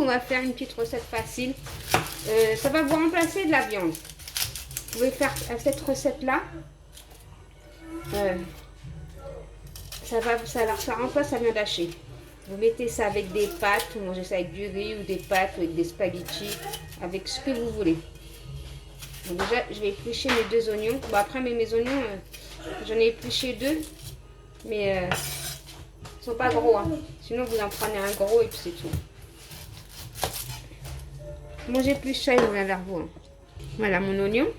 on va faire une petite recette facile. Ça va vous remplacer de la viande. Vous pouvez faire cette recette-là. Ça remplace la viande hachée. Vous mettez ça avec des pâtes, vous mangez ça avec du riz ou des pâtes ou avec des spaghettis, avec ce que vous voulez. Donc déjà, je vais éplucher mes 2 oignons. Bon, après, mes oignons, j'en ai épluché 2, mais ils sont pas gros. Hein. Sinon, vous en prenez un gros et puis c'est tout. Moi, j'épluche ça et je reviens vers vous. Hein. Voilà mon oignon.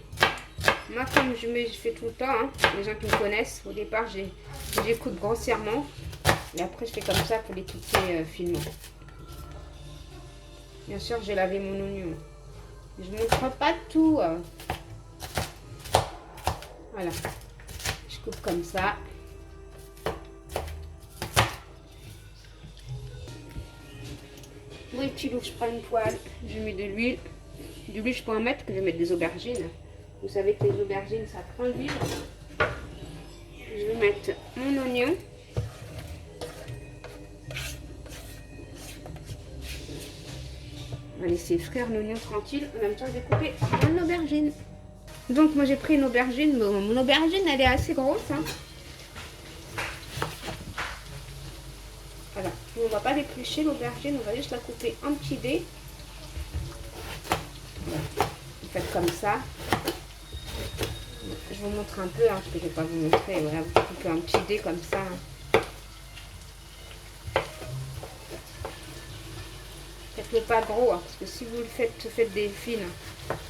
Moi, comme je fais tout le temps, hein, les gens qui me connaissent, au départ, je les coupe grossièrement. Et après, je fais comme ça pour les couper finement. Bien sûr, j'ai lavé mon oignon. Je ne montre pas tout. Voilà. Je coupe comme ça. Oui, petit loup, je prends une poêle. Je mets de l'huile. De l'huile, je peux en mettre, que je vais mettre des aubergines. Vous savez que les aubergines, ça prend l'huile. Je vais mettre mon oignon. On va laisser frire l'oignon tranquille. En même temps, je vais couper mon aubergine. Donc, moi, j'ai pris une aubergine. Mon aubergine, elle est assez grosse. Hein. Voilà. On ne va pas l'éplucher, l'aubergine. On va juste la couper en petits dés. Voilà. Vous faites comme ça. Je vous montre un peu, hein, parce que je ne vais pas vous montrer. Voilà, vous coupez un petit dé comme ça. Hein. Faites-le pas gros, hein, parce que si vous le faites des fines.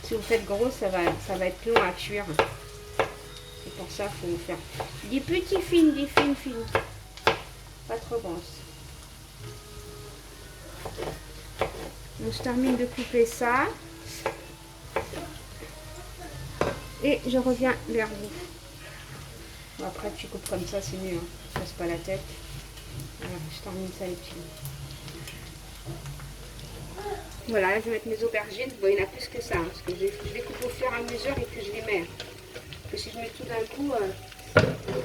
Si vous faites gros, ça va être long à cuire. C'est pour ça qu'il faut faire des petits fines, des fines. Pas trop grosses. Donc, je termine de couper ça. Et je reviens vers vous. Bon, après, tu coupes comme ça, c'est mieux. Hein. Je ne casse pas la tête. Voilà, je termine ça les petits. Voilà, là, je vais mettre mes aubergines. Bon, il y en a plus que ça. Hein, parce que je les coupe au fur et à mesure et que je les mets. Parce que si je mets tout d'un coup, ça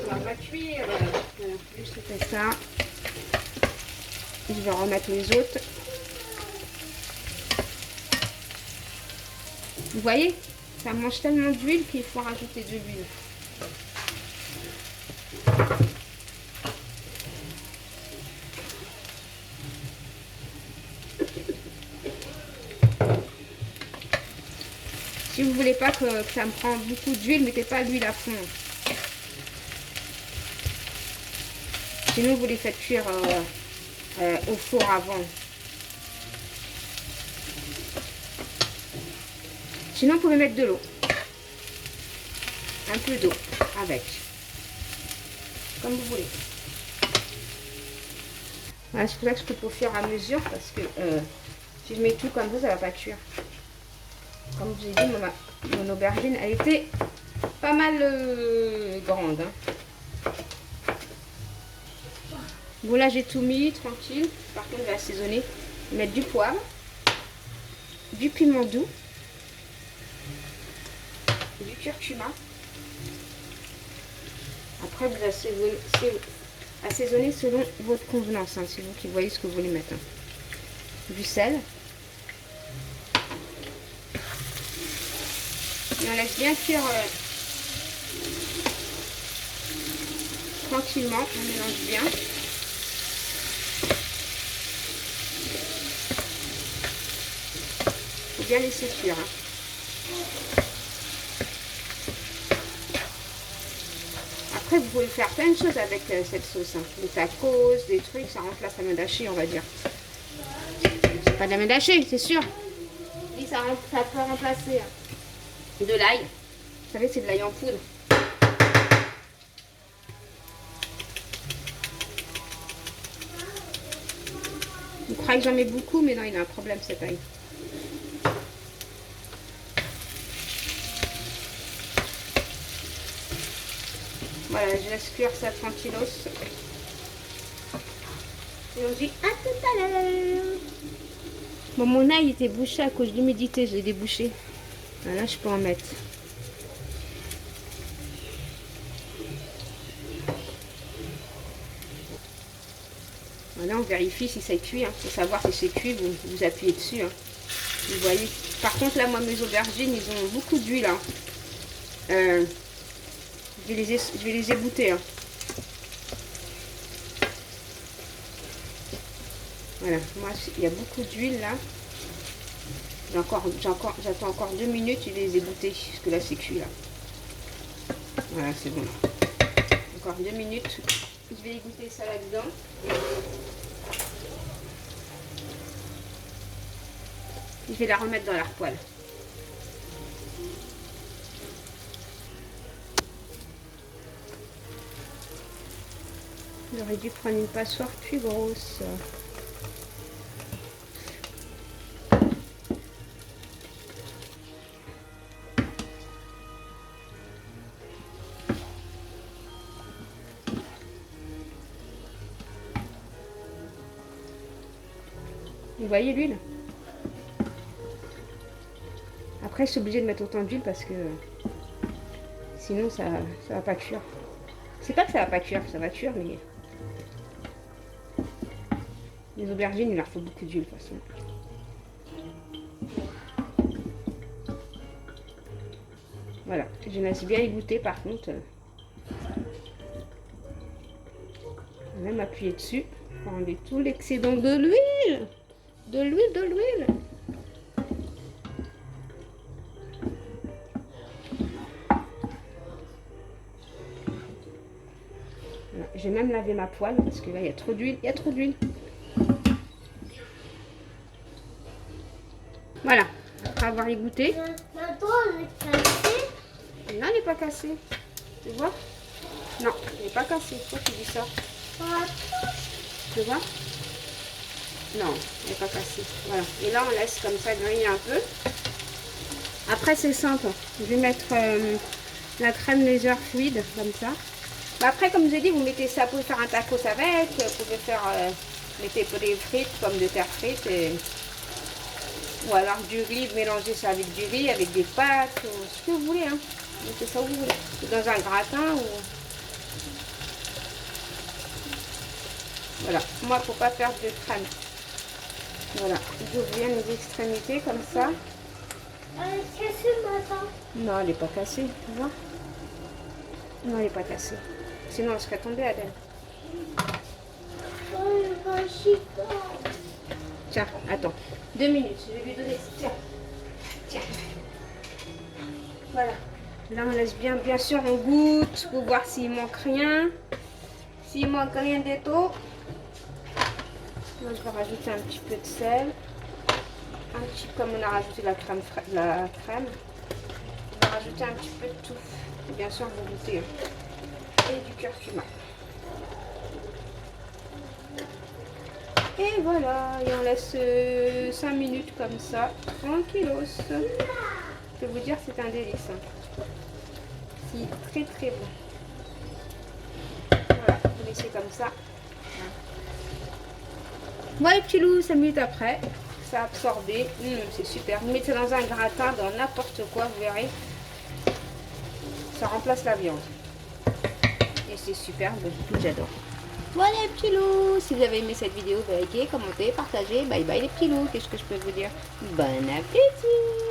va pas cuire. Voilà, juste fais ça. Je vais remettre les autres. Vous voyez, ça mange tellement d'huile qu'il faut rajouter de l'huile. Si vous voulez pas que ça me prend beaucoup d'huile, mettez pas l'huile à fond. Sinon, vous les faites cuire au four avant. Sinon, vous pouvez mettre de l'eau. Un peu d'eau avec. Comme vous voulez. Voilà, c'est pour ça que je coupe au fur et à mesure. Parce que si je mets tout comme ça, ça va pas cuire. Comme je vous ai dit, mon aubergine, elle était pas mal grande. Hein. Bon, là, j'ai tout mis, tranquille. Par contre, je vais assaisonner. Mettre du poivre, du piment doux, du curcuma. Après, vous assaisonnez selon votre convenance. Hein, c'est vous qui voyez ce que vous voulez mettre. Hein. Du sel. Et on laisse bien cuire tranquillement. On mélange bien. Il faut bien laisser cuire. Hein. Après, vous pouvez faire plein de choses avec cette sauce. Hein. Des tacos, des trucs, ça remplace la viande hachée, on va dire. C'est pas de la viande hachée, c'est sûr. Oui, ça peut remplacer de l'ail. Vous savez, c'est de l'ail en poudre. Vous croyez que j'en mets beaucoup, mais non, il a un problème cet ail. Voilà, je laisse cuire ça tranquillos. Et on dit à tout à l'heure. Bon, mon ail était bouché à cause de l'humidité, je l'ai débouché. Là, je peux en mettre. Là, on vérifie si c'est cuit. Hein. Pour savoir si c'est cuit, vous appuyez dessus. Hein. Vous voyez. Par contre, là, moi, mes aubergines, ils ont beaucoup d'huile. Hein. Je vais les ébouter. Hein. Voilà. Moi, il y a beaucoup d'huile, là. J'attends encore 2 minutes, je vais les ébouter. Parce que là, c'est cuit, là. Voilà, c'est bon. Encore 2 minutes. Je vais égoutter ça là-dedans. Je vais la remettre dans l'air poêle. J'aurais dû prendre une passoire plus grosse. Vous voyez l'huile? Après, je suis obligée de mettre autant d'huile parce que sinon ça va pas cuire. C'est pas que ça va pas cuire, ça va cuire, mais les aubergines, il leur faut beaucoup d'huile de toute façon. Voilà, je laisse bien égoutter par contre. On va même appuyer dessus pour enlever tout l'excédent de l'huile. De l'huile. Voilà, j'ai même lavé ma poêle parce que là il y a trop d'huile. Voilà, après avoir égouté. La toile est cassée. Non, elle n'est pas cassée. Tu vois? Non, elle n'est pas cassée. Pourquoi tu dis ça? Tu vois? Non, elle n'est pas cassée. Voilà. Et là, on laisse comme ça griller un peu. Après, c'est simple. Je vais mettre la crème légère fluide, comme ça. Après, comme je vous ai dit, vous mettez ça, vous pouvez faire un tacos avec. Vous pouvez faire, mettez des frites, pommes de terre frites. Ou alors du riz, mélangez ça avec du riz, avec des pâtes, ou ce que vous voulez. Hein. Mettez ça où vous voulez. Dans un gratin ou... Voilà. Moi, il ne faut pas perdre de crème. Voilà. J'ouvre bien les extrémités comme ça. Elle est cassée maintenant. Non, elle n'est pas cassée. Tu vois? Non, elle n'est pas cassée. Sinon, elle serait tombée, Adèle. Oh, le chiffon. Tiens, attends. 2 minutes. Je vais lui donner. Tiens. Voilà. Là, on laisse bien sûr, on goûte pour voir s'il manque rien. S'il manque rien du tout. Là, je vais rajouter un petit peu de sel. Un petit, comme on a rajouté la crème. On va rajouter un petit peu de tout. Et bien sûr, vous goûtez. Et du curcuma. Et voilà. Et on laisse 5 minutes comme ça. Tranquillos. Je peux vous dire, c'est un délice. C'est très bon. Voilà, vous laissez comme ça. Voilà les petits loups, 5 minutes après, ça a absorbé. C'est super. Vous mettez dans un gratin, dans n'importe quoi, vous verrez. Ça remplace la viande. Et c'est superbe, j'adore. Voilà les petits loups. Si vous avez aimé cette vidéo, likez, commentez, partagez. Bye bye les petits loups. Qu'est-ce que je peux vous dire? Bon appétit!